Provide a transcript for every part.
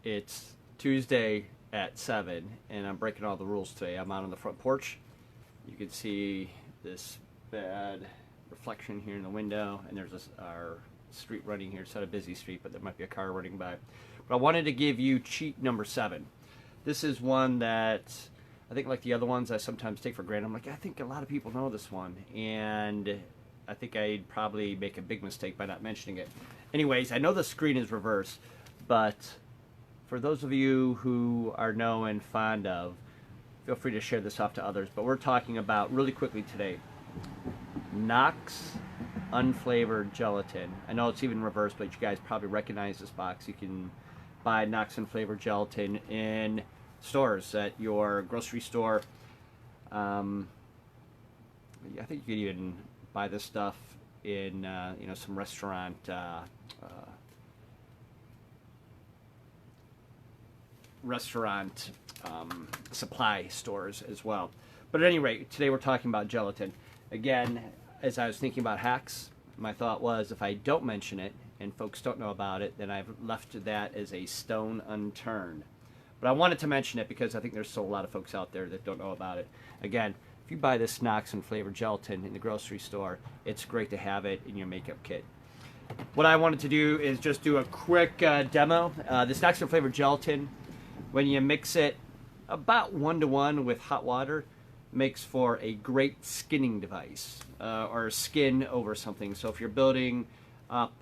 It's Tuesday at 7 and I'm breaking all the rules today. I'm out on the front porch. You can see this bad reflection here in the window, and there's our street running here. It's not a busy street, but there might be a car running by. But I wanted to give you cheat number 7. This is one that I think, like the other ones, I sometimes take for granted. I'm like, I think a lot of people know this one, and I think I'd probably make a big mistake by not mentioning it. Anyways, I know the screen is reversed, but for those of you who are know and fond of, feel free to share this off to others. But we're talking about, really quickly today, Knox Unflavored Gelatin. I know it's even reversed, but you guys probably recognize this box. You can buy Knox Unflavored Gelatin in stores, at your grocery store. I think you could even buy this stuff in some restaurant supply stores as well. But at any rate, today we're talking about gelatin. Again, as I was thinking about hacks, my thought was, if I don't mention it and folks don't know about it, then I've left that as a stone unturned. But I wanted to mention it because I think there's still a lot of folks out there that don't know about it. Again, if you buy this Knox Unflavored Gelatin in the grocery store, it's great to have it in your makeup kit. What I wanted to do is just do a quick demo. This Knox Unflavored Gelatin, when you mix it about 1-to-1 with hot water, makes for a great skinning device, or skin over something. So if you're building up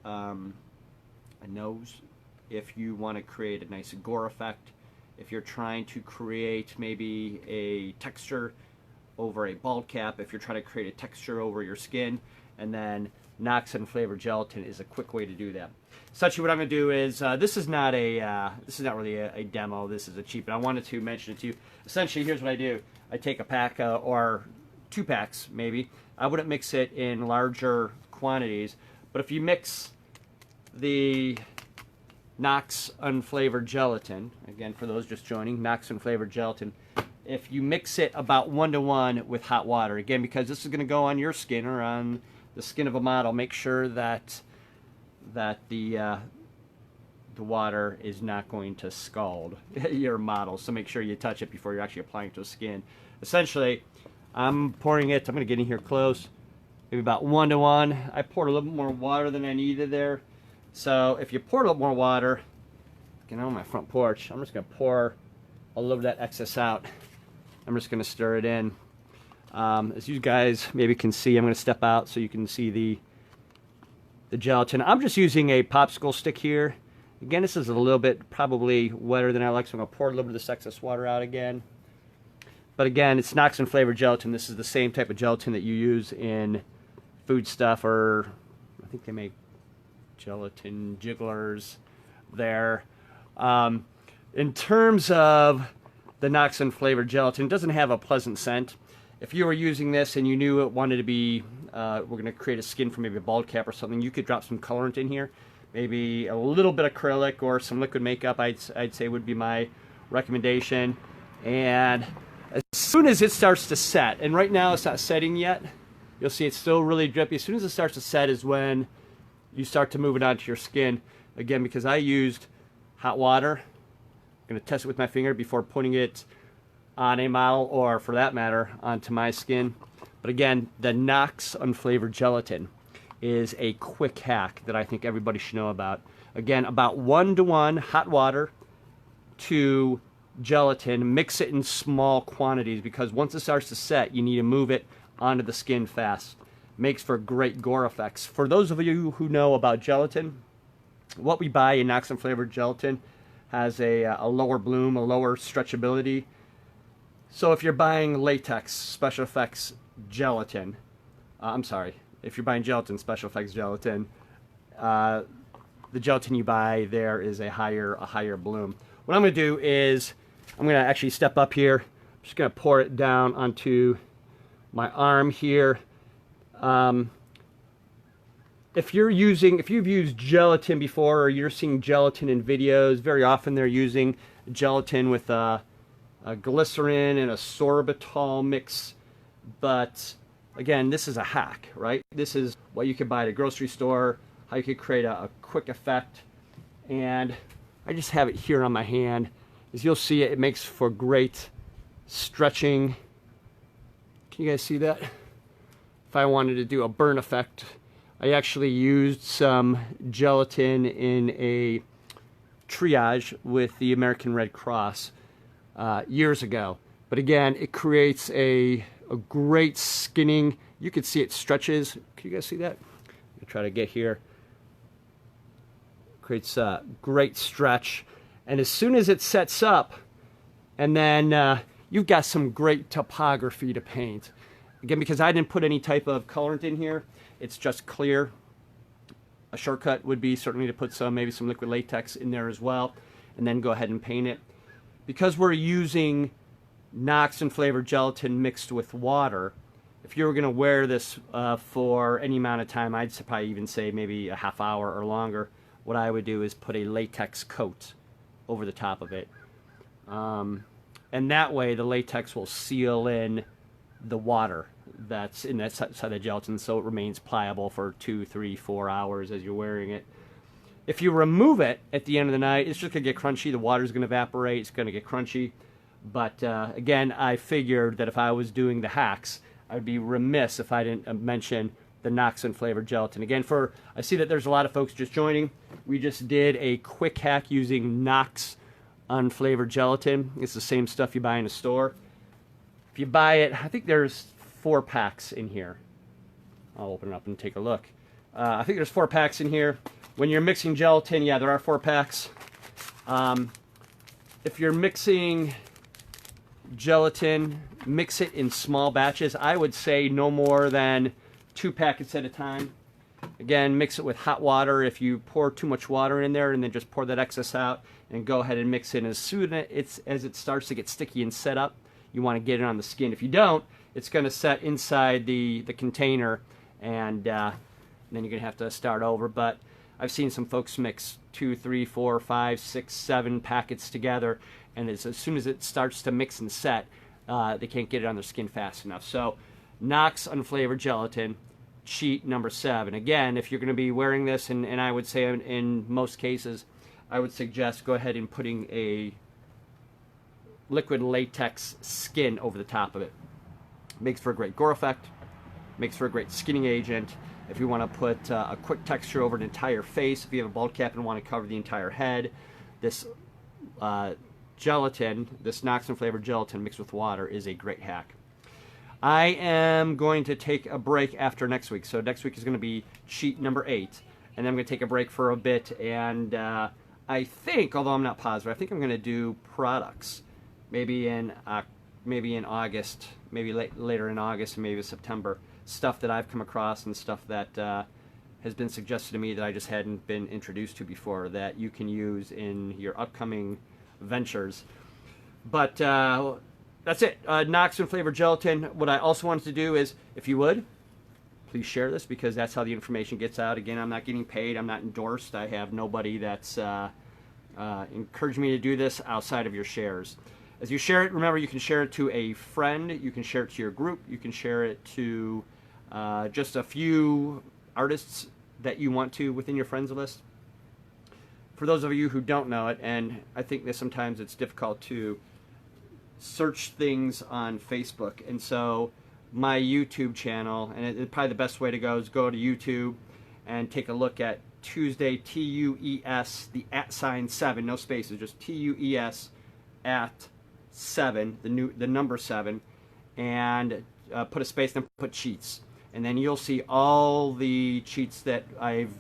a nose, if you want to create a nice gore effect, if you're trying to create maybe a texture over a bald cap, if you're trying to create a texture over your skin, and then Knox Unflavored Gelatin is a quick way to do that. Essentially, what I'm going to do is, this is not really a demo. This is a cheap, but I wanted to mention it to you. Essentially, here's what I do: I take a pack or 2 packs, maybe. I wouldn't mix it in larger quantities, but if you mix the Knox Unflavored Gelatin, again, for those just joining, Knox Unflavored Gelatin, if you mix it about 1-to-1 with hot water, again, because this is going to go on your skin or on the skin of a model, make sure that the water is not going to scald your model. So make sure you touch it before you're actually applying it to the skin. Essentially, I'm pouring it. I'm going to get in here close, maybe about 1-to-1. I poured a little bit more water than I needed there. So if you pour a little more water, get on my front porch, I'm just going to pour a little of that excess out. I'm just going to stir it in. As you guys maybe can see, I'm going to step out so you can see the gelatin. I'm just using a popsicle stick here. Again, this is a little bit probably wetter than I like, so I'm going to pour a little bit of this excess water out again. But again, it's Knox Unflavored Gelatin. This is the same type of gelatin that you use in food stuff, or I think they make gelatin jigglers there. In terms of the Knox Unflavored Gelatin, it doesn't have a pleasant scent. If you were using this and you knew it wanted to be, we're going to create a skin for maybe a bald cap or something, you could drop some colorant in here. Maybe a little bit of acrylic or some liquid makeup, I'd say would be my recommendation. And as soon as it starts to set, and right now it's not setting yet, you'll see it's still really drippy. As soon as it starts to set is when you start to move it onto your skin. Again, because I used hot water, I'm going to test it with my finger before putting it on a model, or for that matter, onto my skin. But again, the Knox Unflavored Gelatin is a quick hack that I think everybody should know about. Again, about 1-to-1 hot water to gelatin. Mix it in small quantities, because once it starts to set, you need to move it onto the skin fast. Makes for great gore effects. For those of you who know about gelatin, what we buy in Knox Unflavored Gelatin has a lower bloom, a lower stretchability. So if you're buying latex special effects gelatin, if you're buying gelatin special effects gelatin, the gelatin you buy there is a higher bloom. What I'm going to do is I'm going to actually step up here. I'm just going to pour it down onto my arm here. If you've used gelatin before, or you're seeing gelatin in videos, very often they're using gelatin with a glycerin and a sorbitol mix. But again, this is a hack, right? This is what you could buy at a grocery store, how you could create a quick effect. And I just have it here on my hand. As you'll see, it makes for great stretching. Can you guys see that? If I wanted to do a burn effect, I actually used some gelatin in a triage with the American Red Cross years ago. But again, it creates a great skinning. You can see it stretches. Can you guys see that? I'll try to get here. Creates a great stretch. And as soon as it sets up, and then you've got some great topography to paint. Again, because I didn't put any type of colorant in here, it's just clear. A shortcut would be certainly to put maybe some liquid latex in there as well, and then go ahead and paint it. Because we're using Knox Unflavored gelatin mixed with water, if you were going to wear this for any amount of time, I'd probably even say maybe a half hour or longer, what I would do is put a latex coat over the top of it. And that way the latex will seal in the water that's in that side of the gelatin, so it remains pliable for 2, 3, 4 hours as you're wearing it. If you remove it at the end of the night, it's just going to get crunchy. The water's going to evaporate. It's going to get crunchy. But again, I figured that if I was doing the hacks, I'd be remiss if I didn't mention the Knox Unflavored gelatin. Again, I see that there's a lot of folks just joining. We just did a quick hack using Knox Unflavored gelatin. It's the same stuff you buy in a store. If you buy it, I think there's 4 packs in here. I'll open it up and take a look. I think there's 4 packs in here. When you're mixing gelatin, yeah, there are 4 packs. If you're mixing gelatin, mix it in small batches. I would say no more than 2 packets at a time. Again, mix it with hot water. If you pour too much water in there, and then just pour that excess out, and go ahead and mix it. As soon as it starts to get sticky and set up, you want to get it on the skin. If you don't, it's going to set inside the container, and then you're going to have to start over. But I've seen some folks mix 2, 3, 4, 5, 6, 7 packets together, and as soon as it starts to mix and set, they can't get it on their skin fast enough. So Knox Unflavored gelatin, cheat number 7. Again, if you're going to be wearing this, and I would say in most cases, I would suggest go ahead and putting a liquid latex skin over the top of it. Makes for a great gore effect, makes for a great skinning agent. If you want to put a quick texture over an entire face, if you have a bald cap and want to cover the entire head, this gelatin, this Knox Unflavored gelatin mixed with water is a great hack. I am going to take a break after next week. So next week is going to be cheat number 8, and then I'm going to take a break for a bit, and I think, although I'm not positive, I think I'm going to do products. Maybe in August, maybe later in August, and maybe September. Stuff that I've come across and stuff that has been suggested to me that I just hadn't been introduced to before that you can use in your upcoming ventures. But that's it. Knox Unflavored gelatin. What I also wanted to do is, if you would, please share this, because that's how the information gets out. Again, I'm not getting paid. I'm not endorsed. I have nobody that's encouraged me to do this outside of your shares. As you share it, remember, you can share it to a friend, you can share it to your group, you can share it to just a few artists that you want to within your friends list. For those of you who don't know it, and I think that sometimes it's difficult to search things on Facebook, and so my YouTube channel, and probably the best way to go is go to YouTube and take a look at Tuesday, Tues, the @7, no spaces, just Tues @7, the number 7, and put a space, then put cheats, and then you'll see all the cheats that I've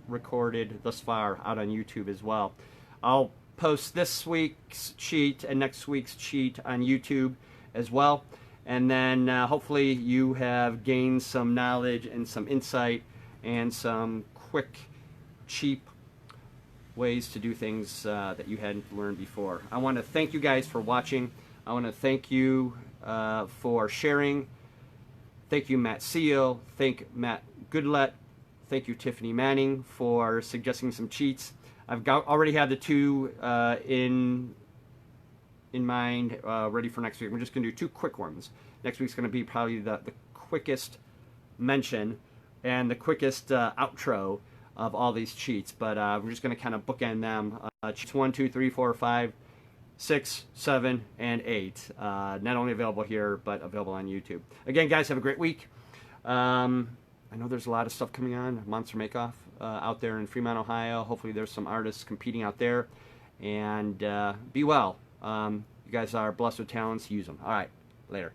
recorded thus far out on YouTube as well. I'll post this week's cheat and next week's cheat on YouTube as well, and then hopefully you have gained some knowledge and some insight and some quick, cheap ways to do things that you hadn't learned before. I want to thank you guys for watching. I want to thank you for sharing. Thank you, Matt Seal. Thank Matt Goodlet. Thank you, Tiffany Manning, for suggesting some cheats. I've already had the 2 in mind ready for next week. We're just going to do 2 quick ones. Next week's going to be probably the quickest mention and the quickest outro of all these cheats, but we're just going to kind of bookend them. Cheats 1, 2, 3, 4, 5, 6, 7, and 8. Not only available here, but available on YouTube. Again, guys, have a great week. I know there's a lot of stuff coming on, Monster Makeoff, out there in Fremont, Ohio. Hopefully there's some artists competing out there. And be well. You guys are blessed with talents. Use them. All right. Later.